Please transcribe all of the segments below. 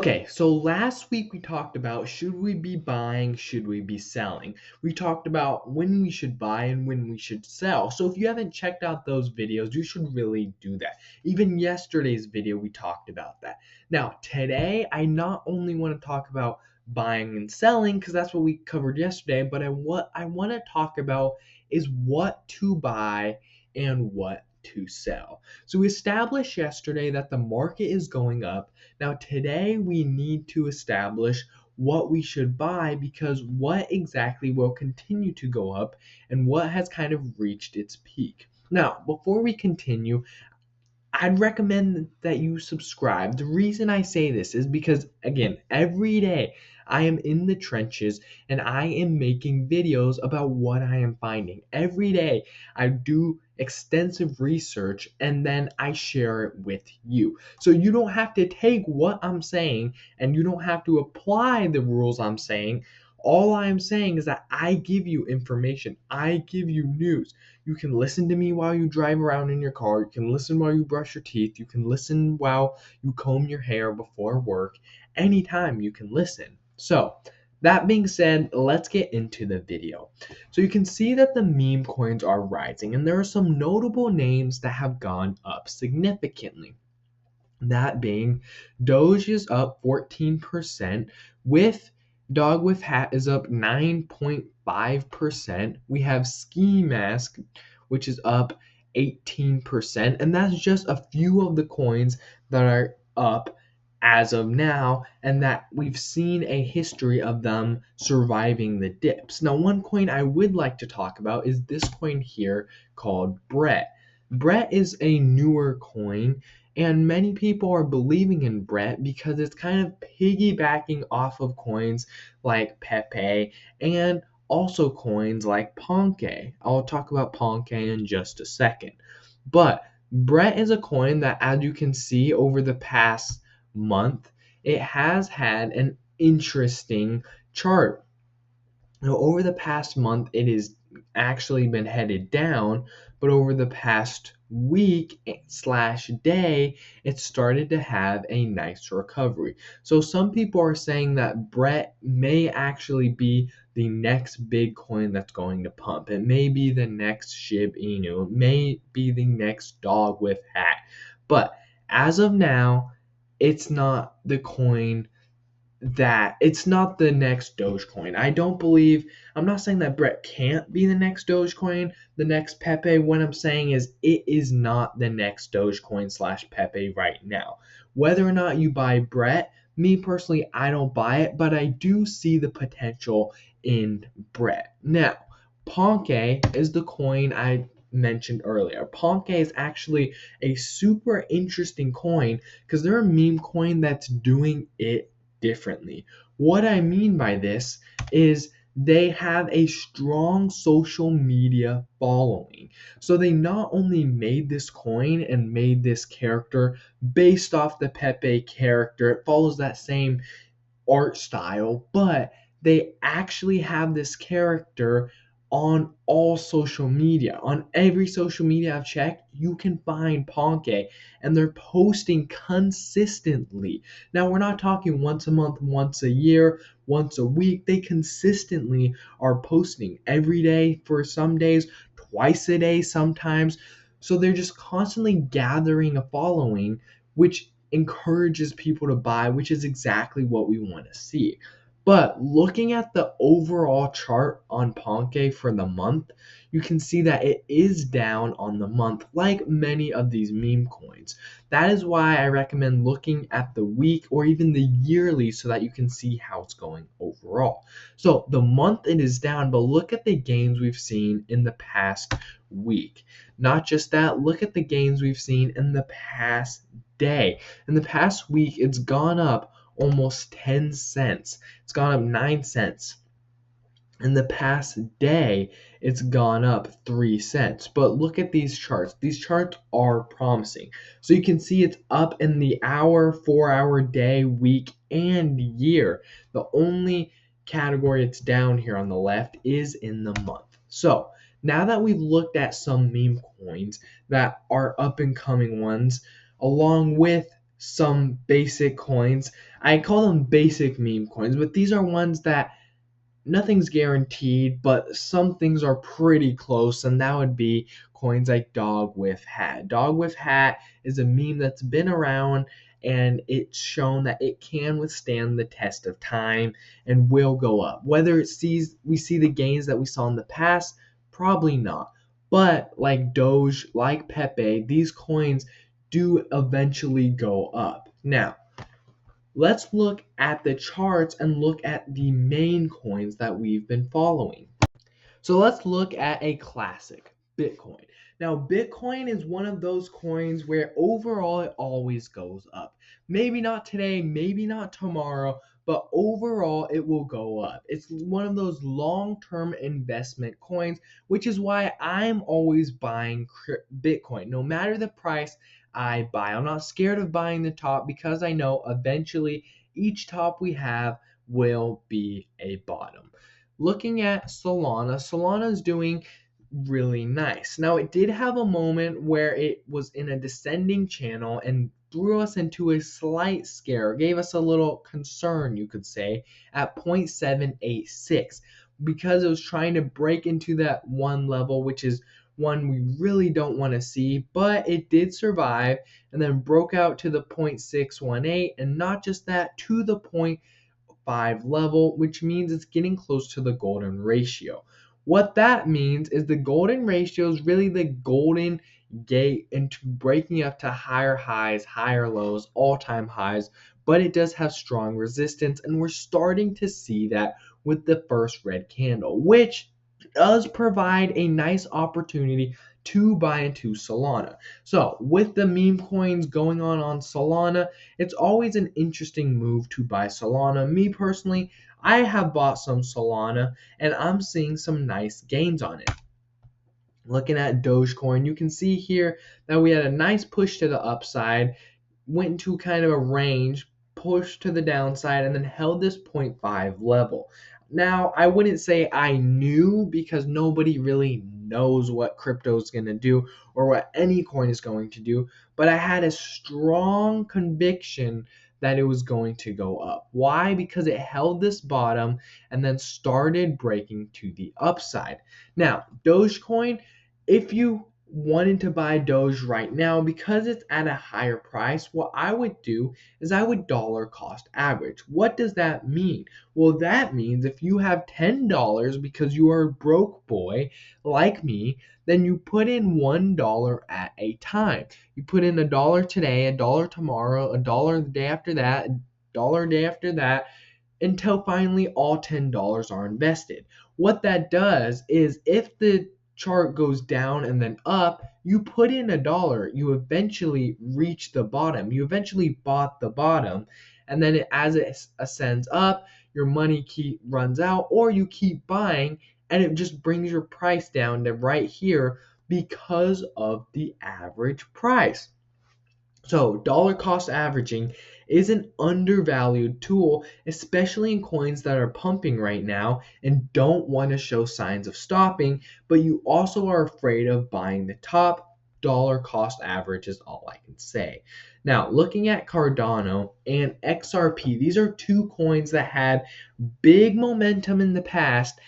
Okay, so last week we talked about should we be buying, should we be selling? We talked about when we should buy and when we should sell. So if you haven't checked out those videos, you should really do that. Even yesterday's video, we talked about that. Now, today, I not only want to talk about buying and selling, because that's what we covered yesterday, but what I want to talk about is what to buy and what to sell. So we established yesterday that the market is going up. Now, today we need to establish what we should buy because what exactly will continue to go up and what has kind of reached its peak. Now, before we continue, I'd recommend that you subscribe. The reason I say this is because, again, every day I am in the trenches and I am making videos about what I am finding. Every day I do extensive research and then I share it with you. So you don't have to take what I'm saying and you don't have to apply the rules I'm saying. All I'm saying is that I give you information, I give you news. You can listen to me while you drive around in your car. You can listen while you brush your teeth. You can listen while you comb your hair before work. Anytime you can listen. So, that being said, let's get into the video. So, you can see that the meme coins are rising, and there are some notable names that have gone up significantly. That being Doge is up 14%, with Dog with Hat is up 9.5%. We have Ski Mask, which is up 18%, and that's just a few of the coins that are up as of now, and that we've seen a history of them surviving the dips. Now, one coin I would like to talk about is this coin here called Brett. Brett is a newer coin, and many people are believing in Brett because it's kind of piggybacking off of coins like Pepe and also coins like Ponke. I'll talk about Ponke in just a second. But Brett is a coin that, as you can see over the past month, it has had an interesting chart. Now, over the past month, it has actually been headed down, but over the past week slash day, it started to have a nice recovery. So some people are saying that Brett may actually be the next big coin that's going to pump. It may be the next Shib Inu. It may be the next Dog with Hat. But as of now, it's not the coin that it's not the next Dogecoin. I'm not saying that Brett can't be the next Dogecoin, the next Pepe. What I'm saying is it is not the next Dogecoin slash Pepe right now. Whether or not you buy Brett, me personally, I don't buy it, but I do see the potential in Brett. Now, Ponke is the coin I mentioned earlier. Ponke is actually a super interesting coin because they're a meme coin that's doing it differently. What I mean by this is they have a strong social media following. So they not only made this coin and made this character based off the Pepe character, it follows that same art style, but they actually have this character on all social media. On every social media I've checked, you can find Ponke, and they're posting consistently. Now, we're not talking once a month, once a year, once a week. They consistently are posting every day for some days, twice a day sometimes. So they're just constantly gathering a following, which encourages people to buy, which is exactly what we want to see. But looking at the overall chart on Ponke for the month, you can see that it is down on the month, like many of these meme coins. That is why I recommend looking at the week or even the yearly so that you can see how it's going overall. So the month it is down, but look at the gains we've seen in the past week. Not just that, look at the gains we've seen in the past day. In the past week, it's gone up almost 10 cents. It's gone up 9 cents. In the past day, it's gone up 3 cents. But look at these charts. These charts are promising. So you can see it's up in the hour, 4-hour, day, week, and year. The only category it's down here on the left is in the month. So now that we've looked at some meme coins that are up and coming ones, along with some basic coins. I call them basic meme coins, but these are ones that nothing's guaranteed, but some things are pretty close, and that would be coins like Dog with Hat. Dog with Hat is a meme that's been around, and it's shown that it can withstand the test of time and will go up. Whether we see the gains that we saw in the past, probably not. But like Doge, like Pepe, these coins do eventually go up. Now, let's look at the charts and look at the main coins that we've been following. So let's look at a classic, Bitcoin. Now, Bitcoin is one of those coins where overall it always goes up. Maybe not today, maybe not tomorrow, but overall it will go up. It's one of those long-term investment coins, which is why I'm always buying Bitcoin. No matter the price, I buy. I'm not scared of buying the top because I know eventually each top we have will be a bottom. Looking at Solana is doing really nice. Now, it did have a moment where it was in a descending channel and threw us into a slight scare, gave us a little concern, you could say, at 0.786 because it was trying to break into that one level, which is one we really don't want to see, but it did survive and then broke out to the 0.618, and not just that, to the 0.5 level, which means it's getting close to the golden ratio. What that means is the golden ratio is really the golden gate into breaking up to higher highs, higher lows, all-time highs, but it does have strong resistance, and we're starting to see that with the first red candle, which does provide a nice opportunity to buy into Solana. So with the meme coins going on Solana, it's always an interesting move to buy Solana. Me personally, I have bought some Solana and I'm seeing some nice gains on it. Looking at Dogecoin, you can see here that we had a nice push to the upside, went into kind of a range, pushed to the downside, and then held this 0.5 level. Now, I wouldn't say I knew because nobody really knows what crypto is going to do or what any coin is going to do, but I had a strong conviction that it was going to go up. Why? Because it held this bottom and then started breaking to the upside. Now, Dogecoin, if you wanted to buy Doge right now, because it's at a higher price, what I would do is I would dollar cost average. What does that mean? Well, that means if you have $10 because you are a broke boy like me, then you put in $1 at a time. You put in $1 today, $1 tomorrow, $1 the day after that, $1 day after that, until finally all $10 are invested. What that does is if the chart goes down and then up, you put in $1, you eventually reach the bottom. You eventually bought the bottom, and then as it ascends up, your money runs out, or you keep buying, and it just brings your price down to right here because of the average price. So, dollar cost averaging is an undervalued tool, especially in coins that are pumping right now and don't want to show signs of stopping, but you also are afraid of buying the top. Dollar cost average is all I can say. Now, looking at Cardano and XRP, these are two coins that had big momentum in the past,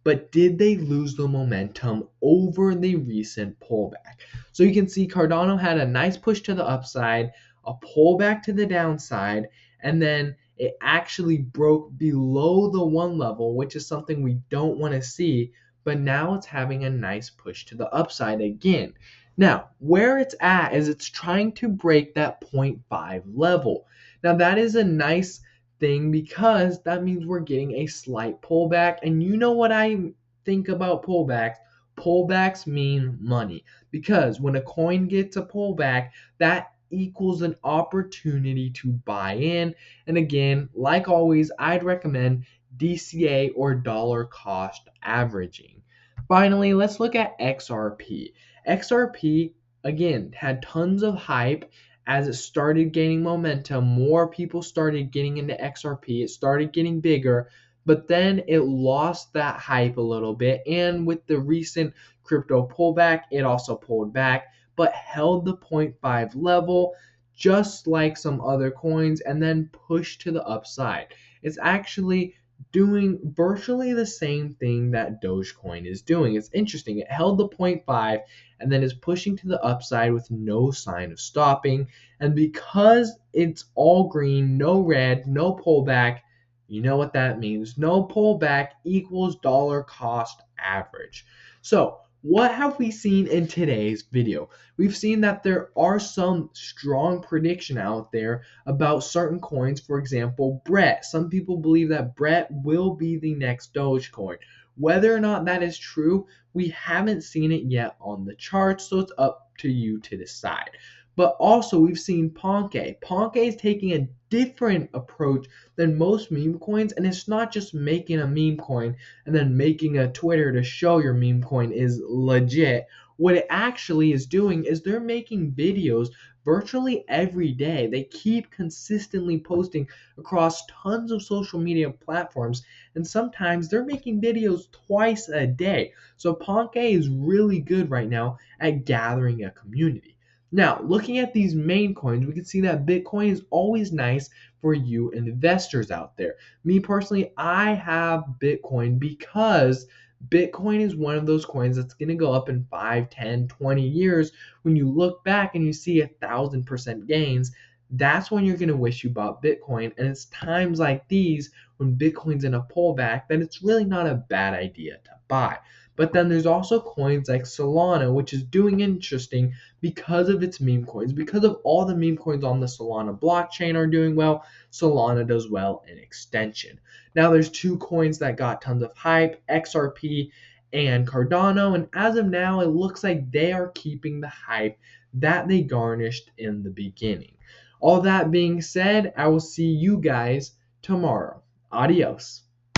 but did they lose the momentum over the recent pullback? So you can see Cardano had a nice push to the upside, a pullback to the downside, and then it actually broke below the one level, which is something we don't want to see, but now it's having a nice push to the upside again. Now, where it's at is it's trying to break that 0.5 level. Now, that is a nice thing because that means we're getting a slight pullback. And you know what I think about pullbacks? Pullbacks mean money because when a coin gets a pullback, that equals an opportunity to buy in. And again, like always, I'd recommend DCA or dollar cost averaging. Finally, let's look at XRP. XRP, again, had tons of hype as it started gaining momentum. More people started getting into XRP. It started getting bigger, but then it lost that hype a little bit. And with the recent crypto pullback, it also pulled back, but held the 0.5 level just like some other coins and then push to the upside. It's actually doing virtually the same thing that Dogecoin is doing. It's interesting. It held the 0.5 and then is pushing to the upside with no sign of stopping. And because it's all green, no red, no pullback, you know what that means. No pullback equals dollar cost average. So, what have we seen in today's video? We've seen that there are some strong prediction out there about certain coins. For example, Brett. Some people believe that Brett will be the next Dogecoin. Whether or not that is true, we haven't seen it yet on the charts, so it's up to you to decide. But also, we've seen Ponke. Ponke is taking a different approach than most meme coins, and it's not just making a meme coin and then making a Twitter to show your meme coin is legit. What it actually is doing is they're making videos virtually every day. They keep consistently posting across tons of social media platforms, and sometimes they're making videos twice a day. So Ponke is really good right now at gathering a community. Now, looking at these main coins, we can see that Bitcoin is always nice for you investors out there. Me personally, I have Bitcoin because Bitcoin is one of those coins that's going to go up in 5, 10, 20 years. When you look back and you see 1,000% gains, that's when you're going to wish you bought Bitcoin. And it's times like these when Bitcoin's in a pullback that it's really not a bad idea to buy. But then there's also coins like Solana, which is doing interesting because of its meme coins. Because of all the meme coins on the Solana blockchain are doing well, Solana does well in extension. Now there's two coins that got tons of hype, XRP and Cardano, and as of now it looks like they are keeping the hype that they garnished in the beginning. All that being said, I will see you guys tomorrow. Adios.